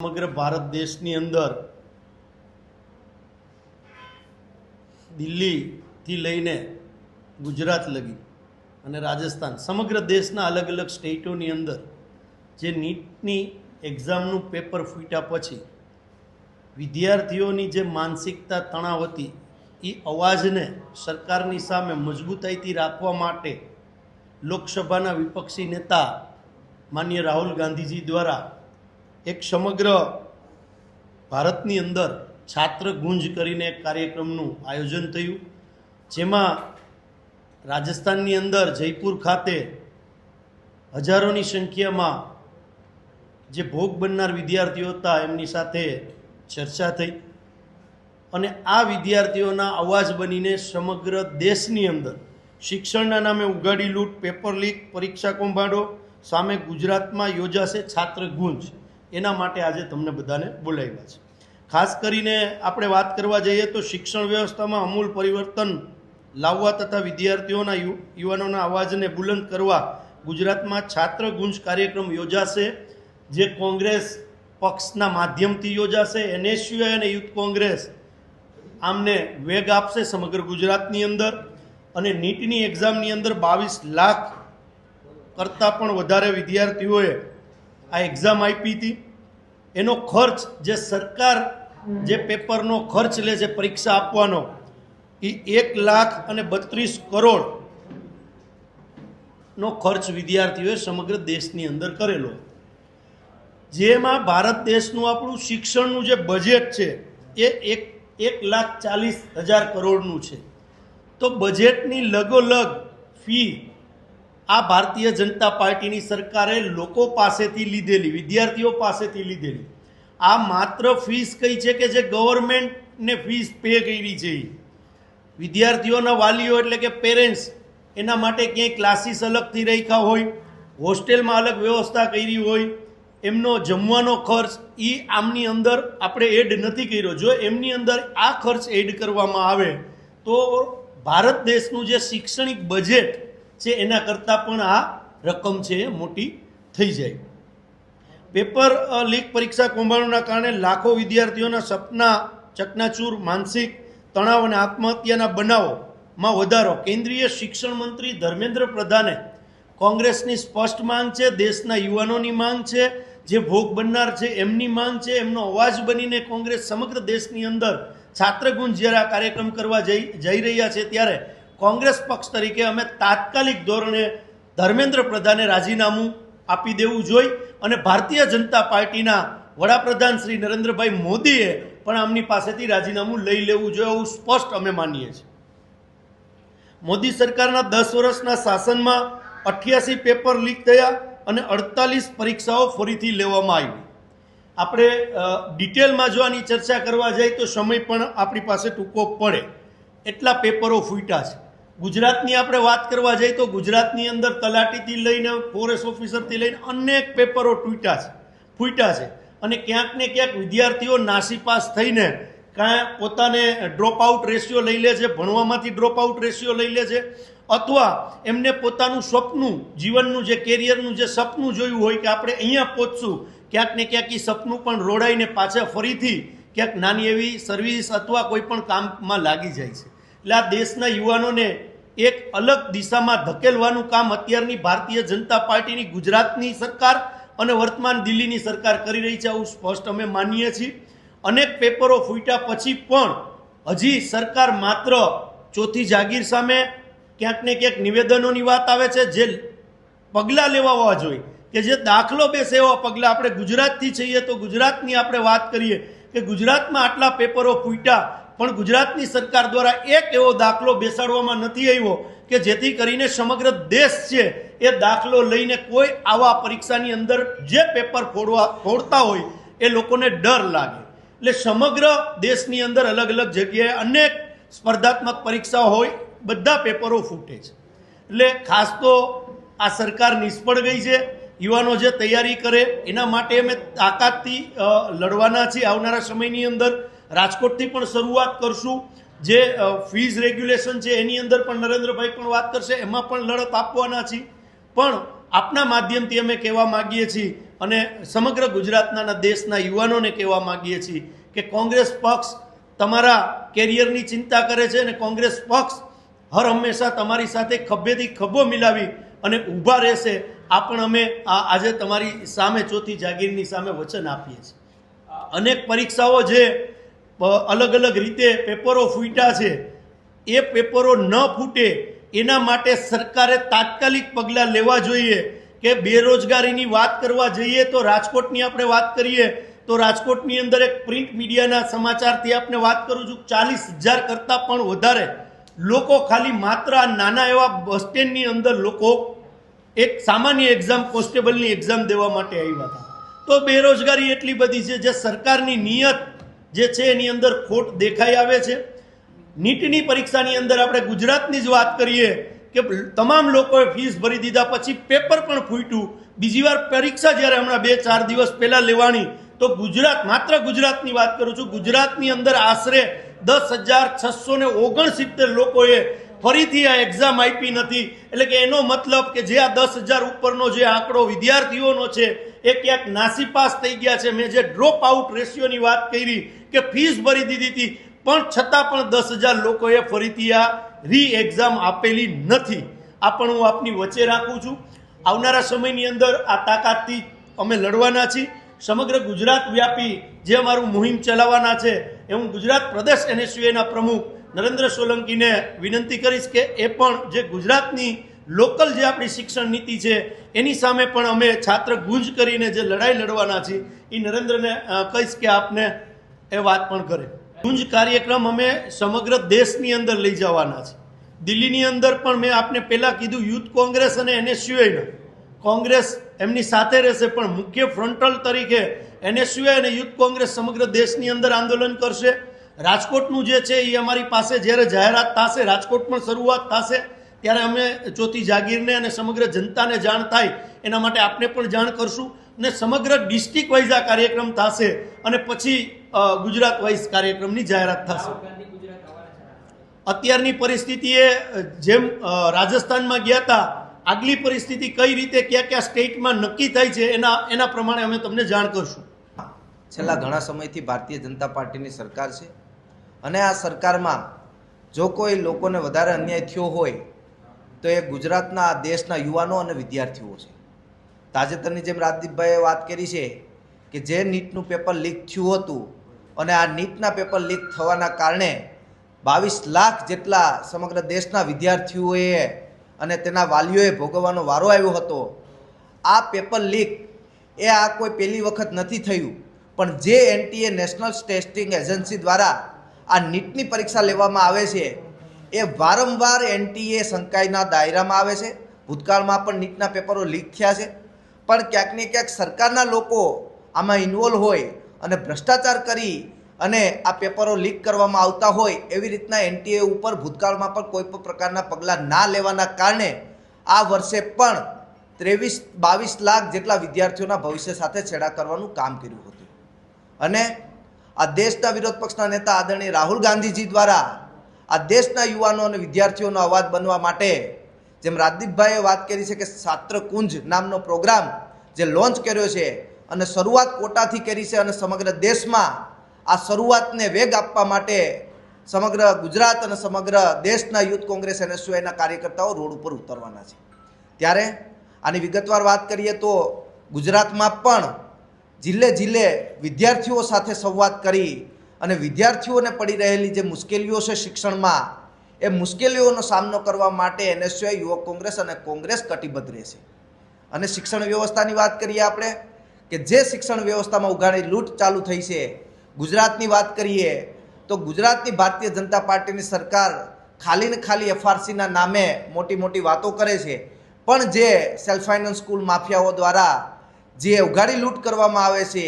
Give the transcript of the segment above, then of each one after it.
સમગ્ર ભારત દેશની અંદર દિલ્હીથી લઈને ગુજરાત લગી અને રાજસ્થાન સમગ્ર દેશના અલગ અલગ સ્ટેટોની અંદર જે નીટની એક્ઝામનું પેપર ફૂટ્યા પછી વિદ્યાર્થીઓની જે માનસિકતા તણાવ હતી એ અવાજને સરકારની સામે મજબૂતાઈથી રાખવા માટે લોકસભાના વિપક્ષી નેતા માનનીય રાહુલ ગાંધીજી દ્વારા એક સમગ્ર ભારતની અંદર છાત્ર ગુંજ કરીને એક કાર્યક્રમનું આયોજન થયું, જેમાં રાજસ્થાનની અંદર જયપુર ખાતે હજારોની સંખ્યામાં જે ભોગ બનનાર વિદ્યાર્થીઓ હતા એમની સાથે ચર્ચા થઈ અને આ વિદ્યાર્થીઓના અવાજ બનીને સમગ્ર દેશની અંદર શિક્ષણના નામે ઉઘાડી લૂંટ, પેપર લીક, પરીક્ષા કૌભાંડો સામે ગુજરાતમાં યોજાશે છાત્ર ગુંજ, એના માટે આજે તમને બધાને બોલાવ્યા છે. ખાસ કરીને આપણે વાત કરવા જઈએ તો શિક્ષણ વ્યવસ્થામાં અમૂલ પરિવર્તન લાવવા તથા વિદ્યાર્થીઓના યુવાનોના અવાજને બુલંદ કરવા ગુજરાતમાં છાત્ર ગુંજ કાર્યક્રમ યોજાશે, જે કોંગ્રેસ પક્ષના માધ્યમથી યોજાશે. એનએસયુઆઈ અને યુથ કોંગ્રેસ આમને વેગ આપશે સમગ્ર ગુજરાતની અંદર. અને નીટની એક્ઝામની અંદર 22 લાખ કરતાં પણ વધારે વિદ્યાર્થીઓએ આ એક્ઝામ આપી હતી. એનો ખર્ચ જે સરકાર જે પેપરનો ખર્ચ લે છે પરીક્ષા આપવાનો એ 1,32 કરોડનો ખર્ચ વિદ્યાર્થીઓએ સમગ્ર દેશની અંદર કરેલો, જેમાં ભારત દેશનું આપણું શિક્ષણનું જે બજેટ છે એ 1,40,000 કરોડનું છે. તો બજેટની લગોલગ ફી આ ભારતીય જનતા પાર્ટીની સરકારે લોકો પાસેથી લીધેલી, વિદ્યાર્થીઓ પાસેથી લીધેલી. આ માત્ર ફીસ કઈ છે કે જે ગવર્મેન્ટને ફીસ પે કરી છે. વિદ્યાર્થીઓના વાલીઓ એટલે કે પેરેન્ટ્સ એના માટે ક્યાંય ક્લાસીસ અલગથી રાખ્યા હોય, હોસ્ટેલમાં અલગ વ્યવસ્થા કરી હોય, એમનો જમવાનો ખર્ચ એ આમની અંદર આપણે એડ નથી કર્યો. જો એમની અંદર આ ખર્ચ એડ કરવામાં આવે તો ભારત દેશનું જે શૈક્ષણિક બજેટ છે એના કરતાં પણ આ રકમ છે એ મોટી થઈ જાય. પેપર લીક, પરીક્ષા કૌભાંડોના કારણે લાખો વિદ્યાર્થીઓના સપના ચકનાચૂર, માનસિક તણાવ અને આત્મહત્યાના બનાવોમાં વધારો. કેન્દ્રીય શિક્ષણ મંત્રી ધર્મેન્દ્ર પ્રધાને કોંગ્રેસની સ્પષ્ટ માંગ છે, દેશના યુવાનોની માંગ છે, જે ભોગ બનનાર છે એમની માંગ છે. એમનો અવાજ બનીને કોંગ્રેસ સમગ્ર દેશની અંદર છાત્રગુંજ જ્યારે આ કાર્યક્રમ કરવા જઈ રહ્યા છે ત્યારે કોંગ્રેસ પક્ષ તરીકે અમે તાત્કાલિક ધોરણે ધર્મેન્દ્ર પ્રધાને રાજીનામું આપી દેવું જોઈએ અને ભારતીય જનતા પાર્ટીના વડાપ્રધાન શ્રી નરેન્દ્રભાઈ મોદીએ પણ આમની પાસેથી રાજીનામું લઈ લેવું જોઈએ, એવું સ્પષ્ટ અમે માનીએ છીએ. મોદી સરકારના 10 વર્ષના શાસનમાં 88 પેપર લીક થયા અને 48 પરીક્ષાઓ ફરીથી લેવામાં આવી. આપણે ડિટેલમાં જો આની ચર્ચા કરવા જઈએ તો સમય પણ આપણી પાસે ટૂંકો પડે એટલા પેપરો ફૂટ્યા છે. ગુજરાતની આપણે વાત કરવા જઈએ તો ગુજરાતની અંદર તલાટીથી લઈને ફોરેસ્ટ ઓફિસરથી લઈને અનેક પેપરો ફૂટ્યા છે અને ક્યાંક ને ક્યાંક વિદ્યાર્થીઓ નાસીપાસ થઈને કાં પોતાને ડ્રોપ આઉટ રેશિયો લઈ લે છે, ભણવામાંથી ડ્રોપ આઉટ રેશિયો લઈ લે છે, અથવા એમને પોતાનું સપનું, જીવનનું જે કેરિયરનું જે સપનું જોયું હોય કે આપણે અહીંયા પહોંચશું, ક્યાંક ને ક્યાંક એ સપનું પણ રોડાઈને પાછા ફરીથી ક્યાંક નાની એવી સર્વિસ અથવા કોઈ પણ કામમાં લાગી જાય છે. એટલે આ દેશના યુવાનોને એક અલગ દિશામાં ધકેલવાનું કામ અત્યારની ભારતીય જનતા પાર્ટીની ગુજરાતની સરકાર અને વર્તમાન દિલ્હીની સરકાર કરી રહી છે, આવું સ્પષ્ટ અમે માનીએ છીએ. અનેક પેપરો ફૂટ્યા પછી પણ હજી સરકાર માત્ર ચોથી જાગીર સામે ક્યાંક ને ક્યાંક નિવેદનોની વાત આવે છે, જે પગલાં લેવા જોઈએ કે જે દાખલો બેસે એવા પગલાં. આપણે ગુજરાતથી છીએ તો ગુજરાતની આપણે વાત કરીએ કે ગુજરાતમાં આટલા પેપરો ફૂટ્યા પણ ગુજરાતની સરકાર દ્વારા એક એવો દાખલો બેસાડવામાં નથી આવ્યો કે જેથી કરીને સમગ્ર દેશ છે એ દાખલો લઈને કોઈ આવા પરીક્ષાની અંદર જે પેપર ફોડતા હોય એ લોકોને ડર લાગે. એટલે સમગ્ર દેશની અંદર અલગ અલગ જગ્યાએ અનેક સ્પર્ધાત્મક પરીક્ષાઓ હોય, બધા પેપરો ફૂટે છે. એટલે ખાસ તો આ સરકાર નિષ્ફળ ગઈ છે. યુવાનો જે તૈયારી કરે એના માટે અમે તાકાતથી લડવાના છીએ. આવનારા સમયની અંદર રાજકોટથી પણ શરૂઆત કરશું. જે ફીઝ રેગ્યુલેશન છે એની અંદર પણ નરેન્દ્રભાઈ પણ વાત કરશે, એમાં પણ લડત આપવાના છીએ. પણ આપના માધ્યમથી અમે કહેવા માગીએ છીએ અને સમગ્ર ગુજરાતના દેશના યુવાનોને કહેવા માગીએ છીએ કે કોંગ્રેસ પક્ષ તમારા કેરિયરની ચિંતા કરે છે અને કોંગ્રેસ પક્ષ હર હંમેશા તમારી સાથે ખભેથી ખભો મિલાવી અને ઊભા રહેશે. આ પણ અમે આજે તમારી સામે ચોથી જાગીરની સામે વચન આપીએ છીએ. અનેક પરીક્ષાઓ જે અલગ અલગ રીતે પેપરો ફૂટ્યા છે, એ પેપરો ન ફૂટે એના માટે સરકારે તાત્કાલિક પગલાં લેવા જોઈએ. કે બેરોજગારીની વાત કરવા જઈએ તો રાજકોટની આપણે વાત કરીએ તો રાજકોટની અંદર એક પ્રિન્ટ મીડિયાના સમાચારથી આપણે વાત કરું છું, 40,000 કરતાં પણ વધારે લોકો ખાલી માત્ર આ નાના એવા બસ સ્ટેન્ડની અંદર લોકો એક સામાન્ય એક્ઝામ, કોન્સ્ટેબલની એક્ઝામ દેવા માટે આવ્યા હતા. તો બેરોજગારી એટલી બધી છે, જે સરકારની નિયત જે છે એની અંદર ખોટ દેખાઈ આવે છે. નીટની પરીક્ષાની અંદર આપણે ગુજરાતની જ વાત કરીએ કે તમામ લોકોએ ફીસ ભરી દીધા પછી પેપર પણ ફૂટ્યું. બીજી વાર પરીક્ષા જ્યારે હમણાં 2-4 દિવસ પહેલાં લેવાની, તો ગુજરાત, માત્ર ગુજરાતની વાત કરું છું, ગુજરાતની અંદર આશરે 10,669 લોકોએ ફરીથી આ એક્ઝામ આપી નથી. એટલે કે એનો મતલબ કે જે આ 10,000 ઉપરનો જે આંકડો વિદ્યાર્થીઓનો છે એ ક્યાંક નાસીપાસ થઈ ગયા છે. મેં જે ડ્રોપ આઉટ રેશિયોની વાત કરી કે ફીસ ભરી દીધી હતી પણ છતાં પણ 10,000 લોકોએ ફરીથી આ રી એક્ઝામ આપેલી નથી. આ પણ હું આપની વચ્ચે રાખું છું. આવનારા સમયની અંદર આ તાકાતથી અમે લડવાના છીએ. સમગ્ર ગુજરાત વ્યાપી જે અમારું મુહિમ ચલાવવાના છે એ હું ગુજરાત પ્રદેશ NSUAના પ્રમુખ નરેન્દ્ર સોલંકીને વિનંતી કરીશ કે એ પણ જે ગુજરાતની લોકલ જે આપણી શિક્ષણ નીતિ છે એની સામે પણ અમે છાત્ર ગુંજ કરીને જે લડાઈ લડવાના છીએ એ નરેન્દ્રને કહીશ કે આપને એ વાત પણ કરે. ગુંજ કાર્યક્રમ અમે સમગ્ર દેશની અંદર લઈ જવાના છે. દિલ્હીની અંદર પણ મેં આપને પહેલાં કીધું, યુથ કોંગ્રેસ અને NSUAના કોંગ્રેસ એમની સાથે રહેશે, પણ મુખ્ય ફ્રન્ટલ તરીકે NSUA અને યુથ કોંગ્રેસ સમગ્ર દેશની અંદર આંદોલન કરશે. રાજકોટનું જે છે એ અમારી પાસે જ્યારે જાહેરાત થશે, રાજકોટમાં શરૂઆત થશે ત્યારે અમે ચોથી જાગીરને અને સમગ્ર જનતાને જાણ થાય એના માટે આપને પણ જાણ કરશું. અને સમગ્ર ડિસ્ટ્રિક્ટ વાઇઝ આ કાર્યક્રમ થશે અને પછી ગુજરાત વાઇઝ કાર્યક્રમની જાહેરાત થશે. અત્યારની પરિસ્થિતિએ જેમ રાજસ્થાનમાં ગયા હતા, આગલી પરિસ્થિતિ કઈ રીતે ક્યાં ક્યાં સ્ટેટમાં નક્કી થાય છે એના પ્રમાણે અમે તમને જાણ કરશું. છેલ્લા ઘણા સમયથી ભારતીય જનતા પાર્ટીની સરકાર છે અને આ સરકારમાં જો કોઈ લોકોને વધારે અન્યાય થયો હોય તો એ ગુજરાતના દેશના યુવાનો અને વિદ્યાર્થીઓ છે. તાજેતરની જેમ રાજદીપભાઈએ વાત કરી છે કે જે નીટનું પેપર લીક થયું હતું અને આ નીટના પેપર લીક થવાના કારણે 22 લાખ જેટલા સમગ્ર દેશના વિદ્યાર્થીઓએ અને તેના વાલીઓએ ભોગવવાનો વારો આવ્યો હતો. આ પેપર લીક એ આ કોઈ પહેલી વખત નથી થયું, પણ જે NTA નેશનલ ટેસ્ટિંગ એજન્સી દ્વારા આ નીટની પરીક્ષા લેવામાં આવે છે એ વારંવાર NTA શંકાના દાયરામાં આવે છે. ભૂતકાળમાં પણ નીટના પેપરો લીક થયા છે, પણ ક્યાંક ને ક્યાંક સરકારના લોકો આમાં ઇન્વોલ્વ હોય અને ભ્રષ્ટાચાર કરી અને આ પેપરો લીક કરવામાં આવતા હોય એવી રીતના NTA ઉપર ભૂતકાળમાં પણ કોઈ પણ પ્રકારના પગલાં ના લેવાના કારણે આ વર્ષે પણ 23-22 લાખ જેટલા વિદ્યાર્થીઓના ભવિષ્ય સાથે છેડા કરવાનું કામ કર્યું હતું. અને આ દેશના વિરોધ પક્ષના નેતા આદરણીય રાહુલ ગાંધીજી દ્વારા આ દેશના યુવાનો અને વિદ્યાર્થીઓનો અવાજ બનવા માટે જેમ રાજદીપભાઈએ વાત કરી છે કે છાત્ર કુંજ નામનો પ્રોગ્રામ જે લોન્ચ કર્યો છે અને શરૂઆત કોટાથી કરી છે અને સમગ્ર દેશમાં આ શરૂઆતને વેગ આપવા માટે સમગ્ર ગુજરાત અને સમગ્ર દેશના યુથ કોંગ્રેસ NSUAના કાર્યકર્તાઓ રોડ ઉપર ઉતરવાના છે. ત્યારે આની વિગતવાર વાત કરીએ તો ગુજરાતમાં પણ જિલ્લે જિલ્લે વિદ્યાર્થીઓ સાથે સંવાદ કરી અને વિદ્યાર્થીઓને પડી રહેલી જે મુશ્કેલીઓ છે શિક્ષણમાં, એ મુશ્કેલીઓનો સામનો કરવા માટે NSUA, યુવક કોંગ્રેસ અને કોંગ્રેસ કટિબદ્ધ રહેશે. અને શિક્ષણ વ્યવસ્થાની વાત કરીએ આપણે કે જે શિક્ષણ વ્યવસ્થામાં ઉઘાડી લૂંટ ચાલુ થઈ છે, ગુજરાતની વાત કરીએ તો ગુજરાતની ભારતીય જનતા પાર્ટીની સરકાર ખાલી ને ખાલી FRCના નામે મોટી મોટી વાતો કરે છે, પણ જે સેલ્ફ ફાઇનાન્સ સ્કૂલ માફિયાઓ દ્વારા જે ઉઘાડી લૂંટ કરવામાં આવે છે,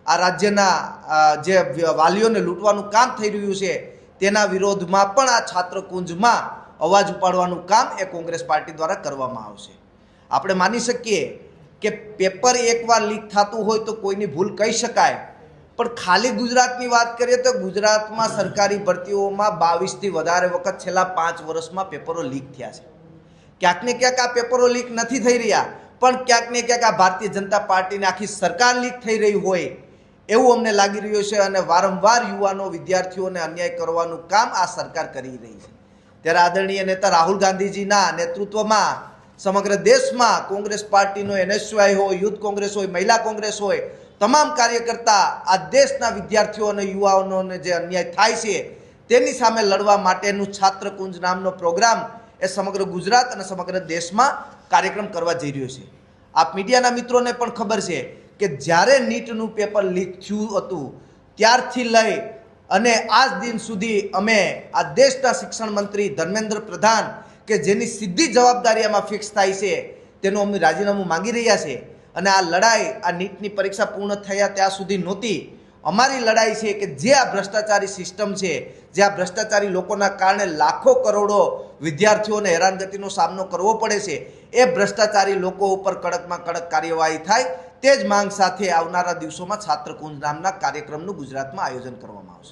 આ રાજ્યના જે વાલીઓને લૂંટવાનું કામ થઈ રહ્યું છે તેના વિરોધમાં પણ આ છાત્રકુંજમાં અવાજ ઉપાડવાનું કામ એ કોંગ્રેસ પાર્ટી દ્વારા કરવામાં આવશે. આપણે માની શકીએ કે પેપર એકવાર લીક થતું હોય તો કોઈની ભૂલ કહી શકાય, પણ ખાલી ગુજરાતની વાત કરીએ તો ગુજરાતમાં સરકારી ભરતીઓમાં 22થી વધારે વખત છેલ્લા 5 વર્ષમાં પેપરો લીક થયા છે. ક્યાંક ને ક્યાંક આ પેપરો લીક નથી થઈ રહ્યા, પણ ક્યાંક ને ક્યાંક આ ભારતીય જનતા પાર્ટીની આખી સરકાર લીક થઈ રહી હોય એવું અમને લાગી રહ્યું છે અને વારંવાર યુવાનો વિદ્યાર્થીઓને અન્યાય કરવાનું કામ આ સરકાર કરી રહી છે. ત્યારે આદરણીય નેતા રાહુલ ગાંધીજીના નેતૃત્વમાં સમગ્ર દેશમાં કોંગ્રેસ પાર્ટીનો NSY હોય, યુથ કોંગ્રેસ હોય, મહિલા કોંગ્રેસ હોય, તમામ કાર્યકર્તા આ દેશના વિદ્યાર્થીઓ અને યુવાનોને જે અન્યાય થાય છે તેની સામે લડવા માટેનું છાત્રકુંજ નામનો પ્રોગ્રામ એ સમગ્ર ગુજરાત અને સમગ્ર દેશમાં કાર્યક્રમ કરવા જઈ રહ્યો છે. આપ મીડિયાના મિત્રોને પણ ખબર છે કે જ્યારે નીટનું પેપર લીક થયું હતું ત્યારથી લઈ અને આજ દિન સુધી અમે આ દેશના શિક્ષણ મંત્રી ધર્મેન્દ્ર પ્રધાન કે જેની સીધી જવાબદારી આમાં ફિક્સ થાય છે તેનું અમે રાજીનામું માંગી રહ્યા છે. અને આ લડાઈ આ નીટની પરીક્ષા પૂર્ણ થયા ત્યાં સુધી નહોતી. અમારી લડાઈ છે કે જે આ ભ્રષ્ટાચારી સિસ્ટમ છે, જે આ ભ્રષ્ટાચારી લોકોના કારણે લાખો કરોડો વિદ્યાર્થીઓને હેરાનગતિનો સામનો કરવો પડે છે, એ ભ્રષ્ટાચારી લોકો ઉપર કડકમાં કડક કાર્યવાહી થાય તે જ માંગ સાથે આવનારા દિવસોમાં છાત્રકુંજ નામના કાર્યક્રમનું ગુજરાતમાં આયોજન કરવામાં આવશે.